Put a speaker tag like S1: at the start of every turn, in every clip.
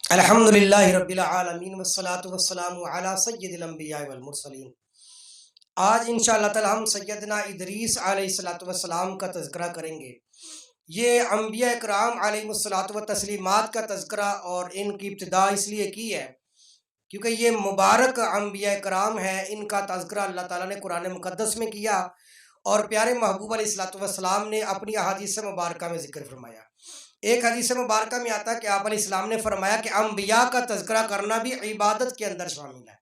S1: الحمدللہ رب العالمین والصلاة والسلام علی سید الانبیاء والمرسلین۔ آج انشاءاللہ تعالی ہم سیدنا ادریس علیہ السلام کا تذکرہ کریں گے۔ یہ انبیاء کرام علیہ التسلیمات کا تذکرہ اور ان کی ابتدا اس لیے کی ہے کیونکہ یہ مبارک انبیاء کرام ہیں، ان کا تذکرہ اللہ تعالیٰ نے قرآن مقدس میں کیا اور پیارے محبوب علیہ السلام نے اپنی احادیث مبارکہ میں ذکر فرمایا۔ ایک حدیث مبارکہ میں آتا ہے کہ آپ علیہ السلام نے فرمایا کہ انبیاء کا تذکرہ کرنا بھی عبادت کے اندر شامل ہے،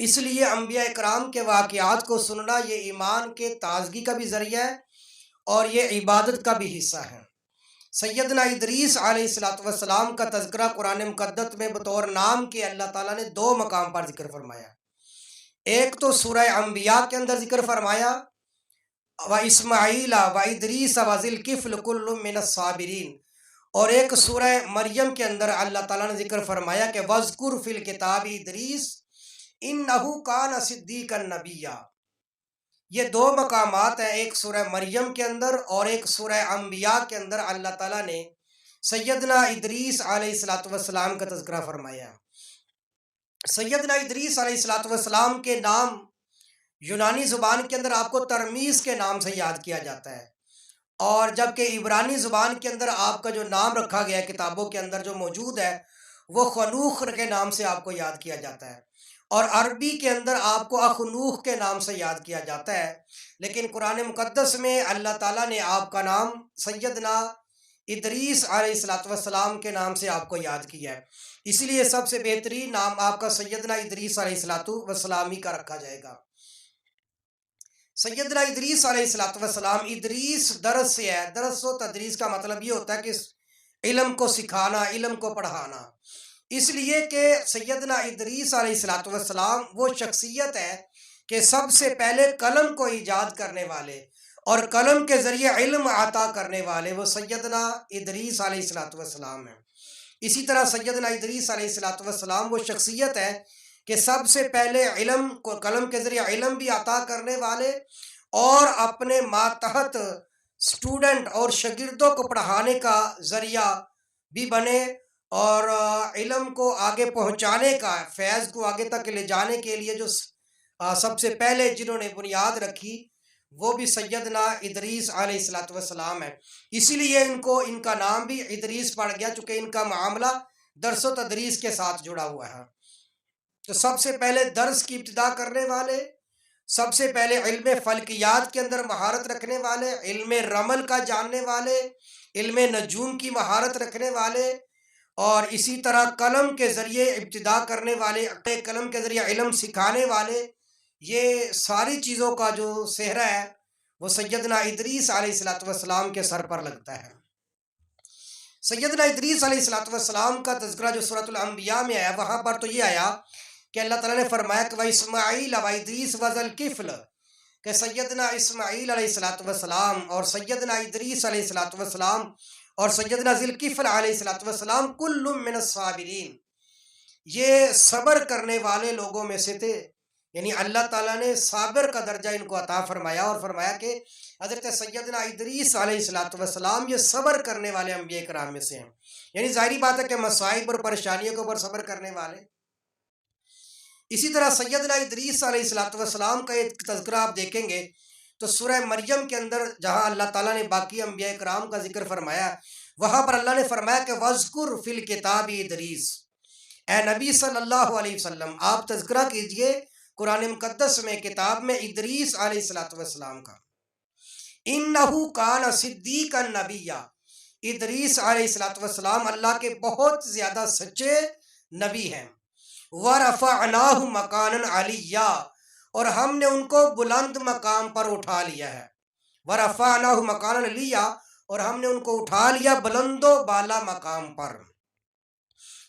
S1: اس لیے انبیاء کرام کے واقعات کو سننا یہ ایمان کے تازگی کا بھی ذریعہ ہے اور یہ عبادت کا بھی حصہ ہے۔ سیدنا ادریس علیہ السلام کا تذکرہ قرآن مقدس میں بطور نام کے اللہ تعالیٰ نے دو مقام پر ذکر فرمایا۔ ایک تو سورہ انبیاء کے اندر ذکر فرمایا وَإِسْمَعِيلَ وَإِدْرِيسَ وَذِي الْكِفْلِ كُلٌّ مِّنَ الصَّابِرِينَ، اور ایک سورہ مریم کے اندر اللہ تعالیٰ نے ذکر فرمایا کہ وَاذْكُرْ فِي الْكِتَابِ ادریس إِنَّهُ كَانَ صِدِّيقًا نَبِيًّا۔ یہ دو مقامات ہیں، ایک سورہ مریم کے اندر اور ایک سورہ انبیاء کے اندر اللہ تعالیٰ نے سیدنا ادریس علیہ السلام کا تذکرہ فرمایا۔ سیدنا ادریس علیہ السلام کے نام یونانی زبان کے اندر آپ کو ترمیز کے نام سے یاد کیا جاتا ہے، اور جبکہ عبرانی زبان کے اندر آپ کا جو نام رکھا گیا ہے کتابوں کے اندر جو موجود ہے وہ خنوخ کے نام سے آپ کو یاد کیا جاتا ہے، اور عربی کے اندر آپ کو اخنوخ کے نام سے یاد کیا جاتا ہے۔ لیکن قرآن مقدس میں اللہ تعالیٰ نے آپ کا نام سیدنا ادریس علیہ السلام کے نام سے آپ کو یاد کیا ہے، اسی لیے سب سے بہترین نام آپ کا سیدنا ادریس علیہ السلام ہی کا رکھا جائے گا۔ سیدنا ادریس علیہ السلام، ادریس درس سے ہے، درس و تدریس کا مطلب یہ ہوتا ہے کہ علم کو سکھانا، علم کو پڑھانا، اس لیے کہ سیدنا ادریس علیہ السلام وہ شخصیت ہے کہ سب سے پہلے قلم کو ایجاد کرنے والے اور قلم کے ذریعے علم عطا کرنے والے وہ سیدنا ادریس علیہ السلام ہیں۔ اسی طرح سیدنا ادریس علیہ السلام وہ شخصیت ہے کہ سب سے پہلے علم کو قلم کے ذریعے علم بھی عطا کرنے والے اور اپنے ماتحت اسٹوڈنٹ اور شاگردوں کو پڑھانے کا ذریعہ بھی بنے، اور علم کو آگے پہنچانے کا، فیض کو آگے تک لے جانے کے لیے جو سب سے پہلے جنہوں نے بنیاد رکھی وہ بھی سیدنا ادریس علیہ السلام ہے۔ اسی لیے ان کا نام بھی ادریس پڑ گیا، چونکہ ان کا معاملہ درس و تدریس کے ساتھ جڑا ہوا ہے۔ تو سب سے پہلے درس کی ابتدا کرنے والے، سب سے پہلے علم فلکیات کے اندر مہارت رکھنے والے، علم رمل کا جاننے والے، علم نجوم کی مہارت رکھنے والے، اور اسی طرح قلم کے ذریعے ابتدا کرنے والے، قلم کے ذریعے علم سکھانے والے، یہ ساری چیزوں کا جو سہرا ہے وہ سیدنا ادریس علیہ السلام کے سر پر لگتا ہے۔ سیدنا ادریس علیہ السلام کا تذکرہ جو سورۃ الانبیاء میں آیا وہاں پر تو یہ آیا کہ اللہ تعالیٰ نے فرمایا کہ وَإِسْمَعِيلَ وَإِدْرِيسَ وَذَا الْكِفْلِ، کہ سیدنا اسماعیل علیہ السلام اور سیدنا ادریس علیہ السلام اور سیدنا ذی الکفل علیہ السلام کل من الصابرین، یہ صبر کرنے والے لوگوں میں سے تھے، یعنی اللہ تعالیٰ نے صابر کا درجہ ان کو عطا فرمایا اور فرمایا کہ حضرت سیدنا ادریس علیہ السلام یہ صبر کرنے والے انبیاء کرام میں سے ہیں، یعنی ظاہری بات ہے کہ مصائب اور پریشانیوں کے اوپر صبر کرنے والے۔ اسی طرح سیدنا ادریس علیہ السلام کا ایک تذکرہ آپ دیکھیں گے تو سورہ مریم کے اندر جہاں اللہ تعالیٰ نے باقی انبیاء کرام کا ذکر فرمایا وہاں پر اللہ نے فرمایا کہ وَاذْكُرْ فِي الْكِتَابِ ادریس، اے نبی صلی اللہ علیہ وسلم آپ تذکرہ کیجئے قرآن مقدس میں کتاب میں ادریس علیہ السلام کا۔ اِنَّهُ كَانَ صِدِّيقًا نَبِيًّا، ادریس علیہ السلام اللہ کے بہت زیادہ سچے نبی ہیں۔ وَرَفَعْنَاهُ مَكَانًا عَلِيًّا، اور ہم نے ان کو بلند مقام پر اٹھا لیا ہے۔ وَرَفَعْنَاهُ مَكَانًا عَلِيًّا، اور ہم نے ان کو اٹھا لیا بلند و بالا مقام پر۔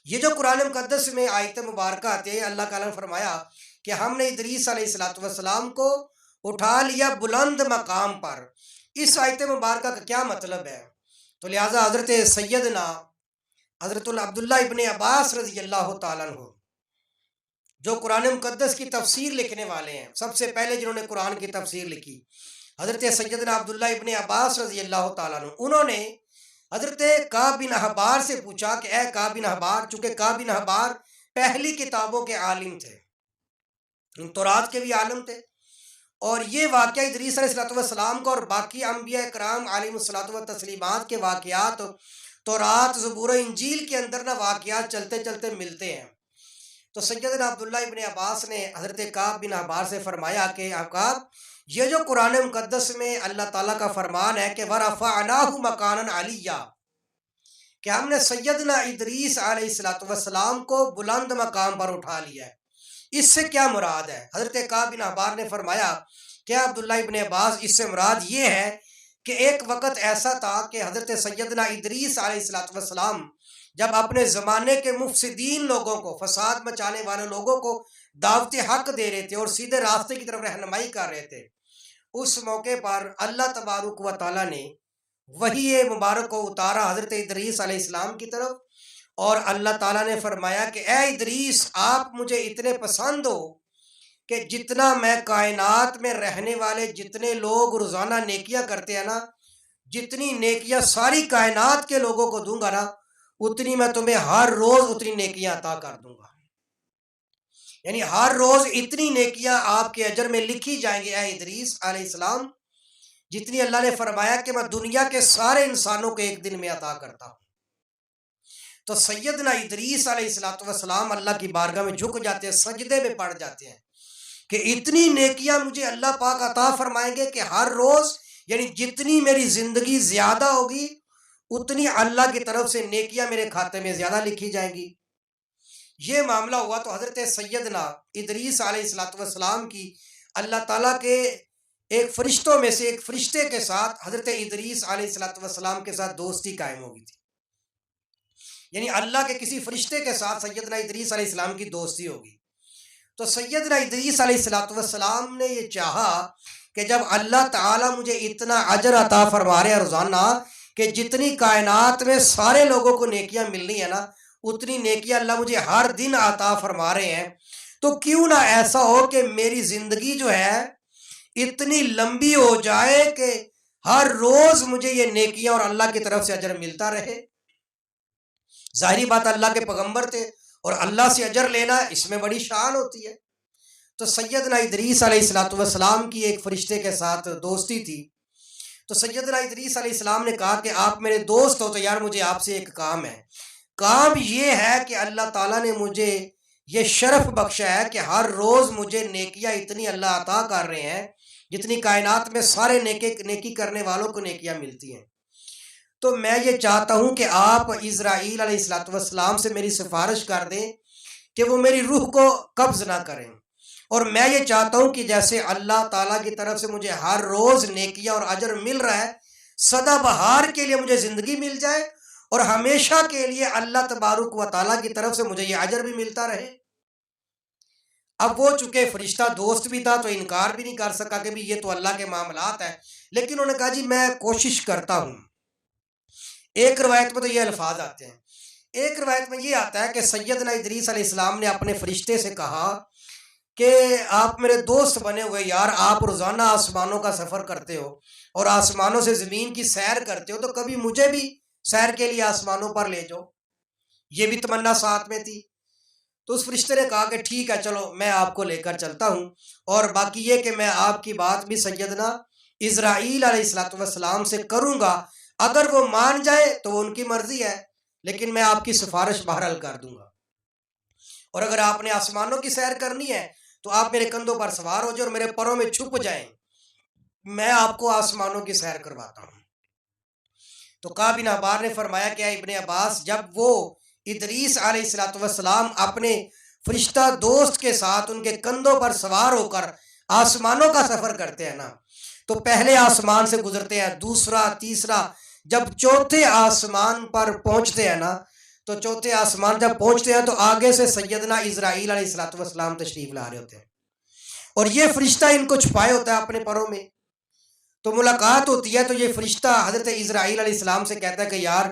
S1: یہ جو قرآن مقدس میں آیت مبارکہ آتے ہیں اللہ تعالیٰ نے فرمایا کہ ہم نے ادریس علیہ السلام کو اٹھا لیا بلند مقام پر، اس آیت مبارکہ کا کیا مطلب ہے؟ تو لہٰذا حضرت سیدنا حضرت عبداللہ ابن عباس رضی اللہ تعالیٰ عنہ جو قرآن مقدس کی تفسیر لکھنے والے ہیں، سب سے پہلے جنہوں نے قرآن کی تفسیر لکھی، حضرت سیدنا عبداللہ ابن عباس رضی اللہ تعالیٰ عنہ، انہوں نے حضرت کعب بن احبار سے پوچھا کہ اے کعب بن احبار، چونکہ کعب بن احبار پہلی کتابوں کے عالم تھے، تورات کے بھی عالم تھے، اور یہ واقعہ ادریس علیہ السلام کو اور باقی انبیاء کرام علیہ الصلوۃ والتسلیمات کے واقعات تورات، زبور و انجیل کے اندر نہ واقعات چلتے چلتے ملتے ہیں۔ تو سیدنا عبداللہ ابن عباس نے حضرت کعب بن احبار سے فرمایا کہ کعب، یہ جو قرآن مقدس میں اللہ تعالیٰ کا فرمان ہے کہ وَرَفَعْنَاهُ مَكَانًا عَلِيًّا، کہ ہم نے سیدنا ادریس علیہ السلام کو بلند مقام پر اٹھا لیا ہے، اس سے کیا مراد ہے؟ حضرت کعب بن احبار نے فرمایا کہ عبداللہ ابن عباس، اس سے مراد یہ ہے کہ ایک وقت ایسا تھا کہ حضرت سیدنا ادریس علیہ السلام جب اپنے زمانے کے مفسدین لوگوں کو، فساد مچانے والے لوگوں کو دعوت حق دے رہے تھے اور سیدھے راستے کی طرف رہنمائی کر رہے تھے، اس موقع پر اللہ تبارک و تعالیٰ نے وحی مبارک کو اتارا حضرت ادریس علیہ السلام کی طرف، اور اللہ تعالیٰ نے فرمایا کہ اے ادریس، آپ مجھے اتنے پسند ہو کہ جتنا میں کائنات میں رہنے والے جتنے لوگ روزانہ نیکیاں کرتے ہیں نا، جتنی نیکیاں ساری کائنات کے لوگوں کو دوں گا نا، اتنی میں تمہیں ہر روز اتنی نیکیاں عطا کر دوں گا۔ یعنی ہر روز اتنی نیکیاں آپ کے اجر میں لکھی جائیں گی اے ادریس علیہ السلام، جتنی اللہ نے فرمایا کہ میں دنیا کے سارے انسانوں کو ایک دن میں عطا کرتا ہوں۔ تو سیدنا ادریس علیہ السلام اللہ کی بارگاہ میں جھک جاتے ہیں، سجدے میں پڑ جاتے ہیں کہ اتنی نیکیاں مجھے اللہ پاک عطا فرمائیں گے کہ ہر روز، یعنی جتنی میری زندگی زیادہ ہوگی اتنی اللہ کی طرف سے نیکیاں میرے کھاتے میں زیادہ لکھی جائیں گی۔ یہ معاملہ ہوا تو حضرت سیدنا ادریس علیہ السلام کی اللہ تعالیٰ کے ایک فرشتوں میں سے ایک فرشتے کے ساتھ حضرت ادریس علیہ السلام کے ساتھ دوستی قائم ہو گئی تھی، یعنی اللہ کے کسی فرشتے کے ساتھ سیدنا ادریس علیہ السلام کی دوستی ہوگی۔ تو سیدنا ادریس علیہ السلام نے یہ چاہا کہ جب اللہ تعالیٰ مجھے اتنا اجر عطا فرما رہے ہیں روزانہ کہ جتنی کائنات میں سارے لوگوں کو نیکیاں ملنی ہے نا، اتنی نیکیاں اللہ مجھے ہر دن عطا فرما رہے ہیں، تو کیوں نہ ایسا ہو کہ میری زندگی جو ہے اتنی لمبی ہو جائے کہ ہر روز مجھے یہ نیکیاں اور اللہ کی طرف سے اجر ملتا رہے۔ ظاہری بات اللہ کے پیغمبر تھے اور اللہ سے اجر لینا اس میں بڑی شان ہوتی ہے۔ تو سیدنا ادریس علیہ السلام کی ایک فرشتے کے ساتھ دوستی تھی، تو سیدنا ادریس علیہ السلام نے کہا کہ آپ میرے دوست ہو تو یار مجھے آپ سے ایک کام ہے۔ کام یہ ہے کہ اللہ تعالیٰ نے مجھے یہ شرف بخشا ہے کہ ہر روز مجھے نیکیاں اتنی اللہ عطا کر رہے ہیں جتنی کائنات میں سارے نیکی کرنے والوں کو نیکیاں ملتی ہیں، تو میں یہ چاہتا ہوں کہ آپ اسرائیل علیہ السلام سے میری سفارش کر دیں کہ وہ میری روح کو قبض نہ کریں، اور میں یہ چاہتا ہوں کہ جیسے اللہ تعالیٰ کی طرف سے مجھے ہر روز نیکیاں اور اجر مل رہا ہے، سدا بہار کے لیے مجھے زندگی مل جائے اور ہمیشہ کے لیے اللہ تبارک و تعالیٰ کی طرف سے مجھے یہ اجر بھی ملتا رہے۔ اب وہ چونکہ فرشتہ دوست بھی تھا تو انکار بھی نہیں کر سکا کہ بھی یہ تو اللہ کے معاملات ہیں، لیکن انہوں نے کہا جی میں کوشش کرتا ہوں۔ ایک روایت میں تو یہ الفاظ آتے ہیں، ایک روایت میں یہ آتا ہے کہ سیدنا ادریس علیہ السلام نے اپنے فرشتے سے کہا کہ آپ میرے دوست بنے ہوئے یار، آپ روزانہ آسمانوں کا سفر کرتے ہو اور آسمانوں سے زمین کی سیر کرتے ہو، تو کبھی مجھے بھی سیر کے لیے آسمانوں پر لے جاؤ۔ یہ بھی تمنا ساتھ میں تھی۔ تو اس فرشتے نے کہا کہ ٹھیک ہے چلو میں آپ کو لے کر چلتا ہوں، اور باقی یہ کہ میں آپ کی بات بھی سیدنا اسرائیل علیہ السلام سے کروں گا، اگر وہ مان جائے تو وہ ان کی مرضی ہے، لیکن میں آپ کی سفارش بہرحال کر دوں گا، اور اگر آپ نے آسمانوں کی سیر کرنی ہے تو آپ میرے کندھوں پر سوار ہو جائیں اور میرے پروں میں چھپ جائیں، میں آپ کو آسمانوں کی سیر کرواتا ہوں۔ تو کعب بن احبار نے فرمایا کہ ابن عباس، جب وہ ادریس علیہ السلام اپنے فرشتہ دوست کے ساتھ ان کے کندھوں پر سوار ہو کر آسمانوں کا سفر کرتے ہیں نا، تو پہلے آسمان سے گزرتے ہیں، دوسرا، تیسرا، جب چوتھے آسمان پر پہنچتے ہیں نا، تو چوتھے آسمان جب پہنچتے ہیں تو آگے سے سیدنا اسرائیل علیہ السلام تشریف لا رہے ہوتے ہیں، اور یہ فرشتہ ان کو چھپائے ہوتا ہے اپنے پروں میں۔ تو ملاقات ہوتی ہے تو یہ فرشتہ حضرت اسرائیل علیہ السلام سے کہتا ہے کہ یار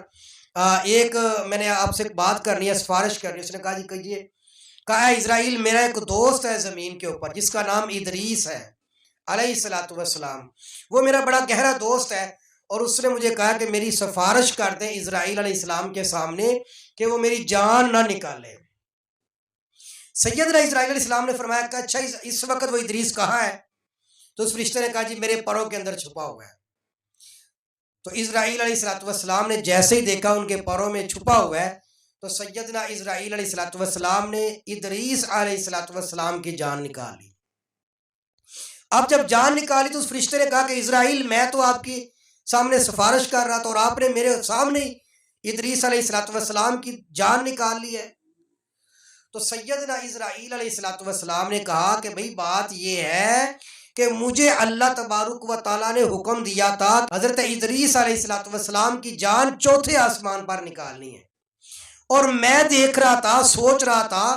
S1: ایک میں نے آپ سے بات کرنی ہے، سفارش کرنی ہے۔ اس نے کہا جی کہیے۔ کہا ہے اسرائیل، میرا ایک دوست ہے زمین کے اوپر جس کا نام ادریس ہے علیہ السلام، وہ میرا بڑا گہرا دوست ہے، اور اس نے مجھے کہا کہ میری سفارش کر دیں اسرائیل علیہ السلام کے سامنے کہ وہ میری جان نہ نکالے۔ سیدنا اسرائیل علیہ السلام نے فرمایا کہ اچھا اس وقت وہ ادریس کہاں ہے؟ تو اس فرشتے نے کہا جی میرے پروں کے اندر چھپا ہوا ہے۔ تو اسرائیل علیہ السلام نے جیسے ہی دیکھا ان کے پروں میں چھپا ہوا ہے تو سیدنا اسرائیل علیہ السلام نے ادریس علیہ السلام کی جان نکال لی۔ اب جب جان نکالی تو اس فرشتے نے کہا کہ اسرائیل میں تو آپ کی سامنے سفارش کر رہا تھا اور آپ نے میرے سامنے ادریس علیہ السلام کی جان نکال لی ہے۔ تو سیدنا اسرائیل علیہ السلام نے کہا کہ بھئی بات یہ ہے کہ مجھے اللہ تبارک و تعالیٰ نے حکم دیا تھا حضرت ادریس علیہ السلام کی جان چوتھے آسمان پر نکالنی ہے، اور میں دیکھ رہا تھا، سوچ رہا تھا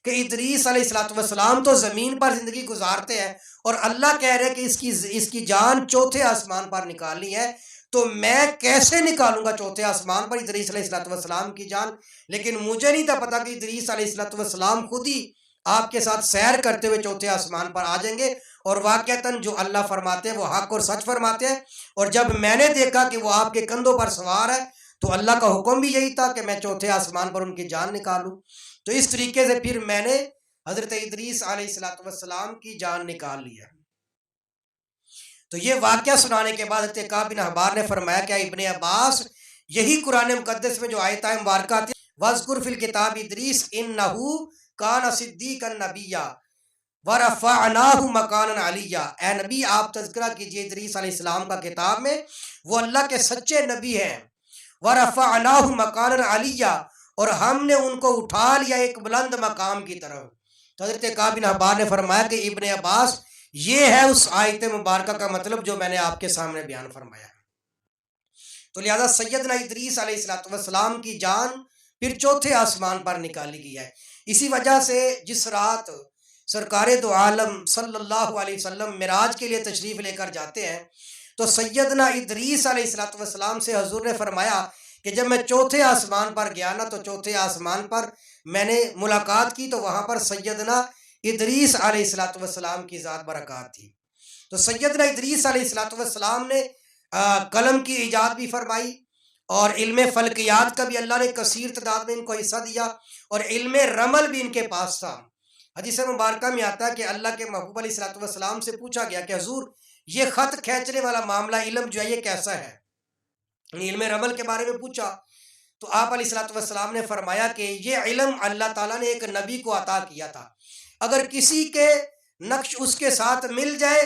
S1: کہ ادریس علیہ السلام تو زمین پر زندگی گزارتے ہیں اور اللہ کہہ رہے کہ اس کی جان چوتھے آسمان پر نکالنی ہے، تو میں کیسے نکالوں گا چوتھے آسمان پر ادریس علیہ السلام کی جان؟ لیکن مجھے نہیں تھا پتا کہ ادریس علیہ السلام خود ہی آپ کے ساتھ سیر کرتے ہوئے چوتھے آسمان پر آ جائیں گے، اور واقعتاً جو اللہ فرماتے ہیں وہ حق اور سچ فرماتے ہیں۔ اور جب میں نے دیکھا کہ وہ آپ کے کندھوں پر سوار ہے تو اللہ کا حکم بھی یہی تھا کہ میں چوتھے آسمان پر ان کی جان نکالوں۔ تو اس طریقے سے پھر میں نے حضرت ادریس علیہ السلام کی جان نکال لی ہے۔ تو یہ واقعہ سنانے کے بعد حضرت کعب بن احبار نے فرمایا کہ ابن عباس یہی قرآن مقدس میں جو آیت مبارکہ تھی وَاذْكُرْ فِي الْكِتَابِ إِدْرِيسَ إِنَّهُ كَانَ صِدِّيقًا نَبِيًّا وَرَفَعْنَاهُ مَكَانًا عَلِيًّا۔ اے نبی آپ تذکرہ کیجئے ادریس علیہ السلام کا کتاب میں، وہ اللہ کے سچے نبی ہیں۔ وَرَفَعْنَاهُ مَكَانًا عَلِيًّا، اور ہم نے ان کو اٹھا لیا ایک بلند مقام کی طرف۔ تو حضرت کعب بن احبار نے فرمایا کہ ابن عباس یہ ہے اس آیت مبارکہ کا مطلب جو میں نے آپ کے سامنے بیان فرمایا۔ تو لہذا سیدنا ادریس علیہ السلام کی جان پھر چوتھے آسمان پر نکالی گئی ہے۔ اسی وجہ سے جس رات سرکار دو عالم صلی اللہ علیہ وسلم معراج کے لیے تشریف لے کر جاتے ہیں تو سیدنا ادریس علیہ السلام سے حضور نے فرمایا کہ جب میں چوتھے آسمان پر گیا نا تو چوتھے آسمان پر میں نے ملاقات کی تو وہاں پر سیدنا ادریس علیہ السلام کی ذات برکات تھی۔ تو سیدنا ادریس علیہ السلام نے قلم کی ایجاد بھی فرمائی، اور علم فلکیات کا بھی اللہ نے کثیر تعداد میں ان کو حصہ دیا، اور علم رمل بھی ان کے پاس تھا۔ حدیث مبارکہ میں آتا ہے کہ اللہ کے محبوب علیہ السلام سے پوچھا گیا کہ حضور یہ خط کھینچنے والا معاملہ علم جو ہے یہ کیسا ہے؟ علم رمل کے بارے میں پوچھا تو آپ علیہ السلام نے فرمایا کہ یہ علم اللہ تعالیٰ نے ایک نبی کو عطا کیا تھا، اگر کسی کے نقش اس کے ساتھ مل جائے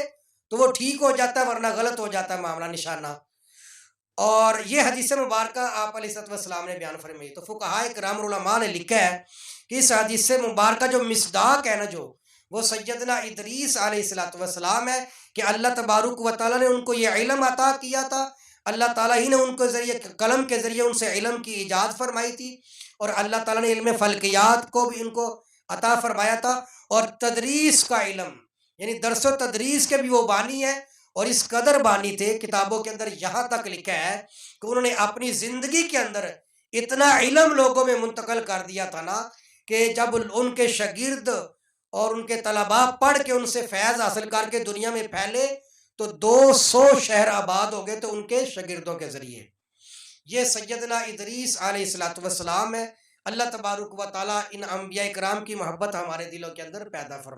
S1: تو وہ ٹھیک ہو جاتا ہے ورنہ غلط ہو جاتا ہے معاملہ نشانہ۔ اور یہ حدیث مبارکہ آپ علیہ السلام نے بیان فرمائی۔ تو فقہاء کرام علماء نے لکھا ہے کہ اس حدیث مبارکہ جو مصداق ہے نا جو وہ سیدنا ادریس علیہ السلام ہے کہ اللہ تبارک و تعالیٰ نے ان کو یہ علم عطا کیا تھا، اللہ تعالیٰ ہی نے ان کو ذریعے قلم کے ذریعے ان سے علم کی ایجاد فرمائی تھی، اور اللہ تعالیٰ نے علم فلکیات کو بھی ان کو عطا فرمایا تھا، اور تدریس کا علم یعنی درس و تدریس کے بھی وہ بانی ہے، اور اس قدر بانی تھے کتابوں کے اندر یہاں تک لکھا ہے کہ انہوں نے اپنی زندگی کے اندر اتنا علم لوگوں میں منتقل کر دیا تھا نا کہ جب ان کے شاگرد اور ان کے طلباء پڑھ کے ان سے فیض حاصل کر کے دنیا میں پھیلے تو 200 شہر آباد ہو گئے تو ان کے شاگردوں کے ذریعے۔ یہ سیدنا ادریس علیہ السلام ہے۔ اللہ تبارک و تعالیٰ ان انبیاء کرام کی محبت ہمارے دلوں کے اندر پیدا فرمائے۔